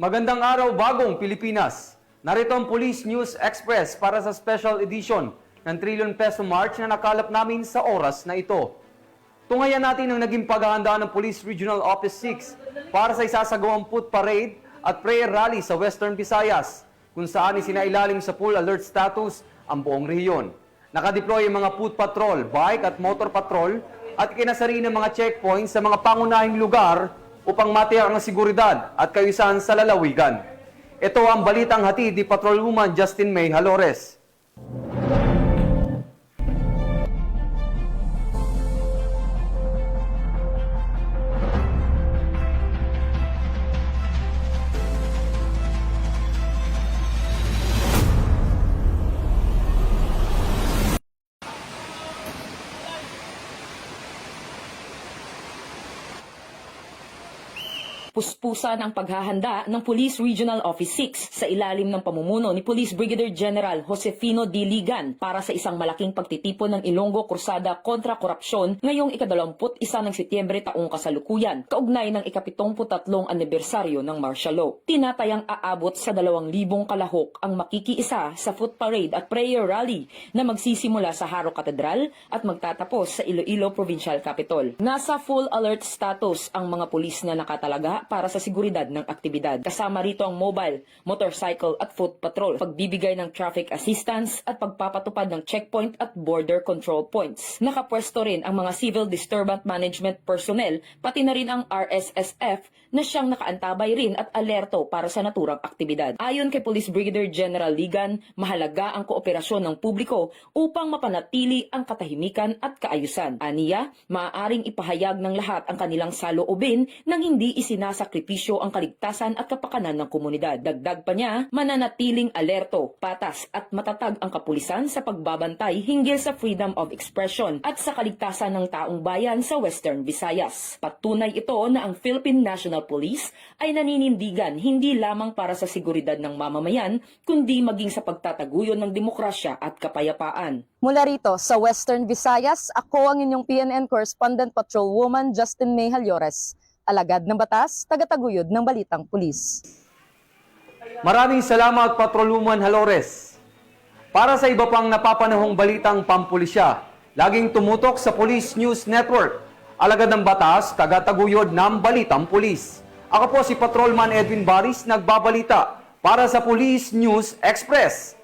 Magandang araw, bagong Pilipinas. Narito ang Police News Express para sa special edition ng Trillion Peso March na nakalap namin sa oras na ito. Tungayan natin ang naging paghahanda ng Police Regional Office 6 para sa isasagawang foot parade at prayer rally sa Western Visayas, kung saan isinailalim sa full alert status ang buong rehiyon. Nakadeploy ang mga foot patrol, bike at motor patrol at kinasari ng mga checkpoints sa mga pangunahing lugar upang matiyak ang seguridad at kaayusan sa lalawigan. Ito ang balitang hatid ni Patrolwoman Justin May Halores. Puspusan ang paghahanda ng Police Regional Office 6 sa ilalim ng pamumuno ni Police Brigadier General Josefino D. Ligan para sa isang malaking pagtitipon ng Ilonggo Krusada kontra korupsyon ngayong ika-21 ng Setyembre taong kasalukuyan, kaugnay ng ika-73 anibersaryo ng martial law. Tinatayang aabot sa 2,000 kalahok ang makikiisa sa foot parade at prayer rally na magsisimula sa Haro Katedral at magtatapos sa Iloilo Provincial Capitol. Nasa full alert status ang mga pulis na nakatalaga para sa seguridad ng aktibidad. Kasama rito ang mobile, motorcycle at foot patrol, pagbibigay ng traffic assistance at pagpapatupad ng checkpoint at border control points. Nakapwesto rin ang mga civil disturbance management personnel, pati na rin ang RSSF na siyang nakaantabay rin at alerto para sa naturang aktibidad. Ayon kay Police Brigadier General Ligan, mahalaga ang kooperasyon ng publiko upang mapanatili ang katahimikan at kaayusan. Aniya, maaaring ipahayag ng lahat ang kanilang saloobin nang hindi isinasakripisyo ang kaligtasan at kapakanan ng komunidad. Dagdag pa niya, mananatiling alerto, patas at matatag ang kapulisan sa pagbabantay hinggil sa freedom of expression at sa kaligtasan ng taong bayan sa Western Visayas. Patunay ito na ang Philippine National Police ay naninindigan hindi lamang para sa seguridad ng mamamayan, kundi maging sa pagtataguyod ng demokrasya at kapayapaan. Mula rito sa Western Visayas, ako ang inyong PNN Correspondent Patrolwoman Justin May Halores. Alagad ng batas, tagataguyod ng balitang pulis. Maraming salamat, Patrolwoman Halores. Para sa iba pang napapanahong balitang pampulisya, laging tumutok sa Police News Network. Alagad ng batas, tagataguyod ng balitang pulis. Ako po si Patrolman Edwin Baris, nagbabalita para sa Police News Express.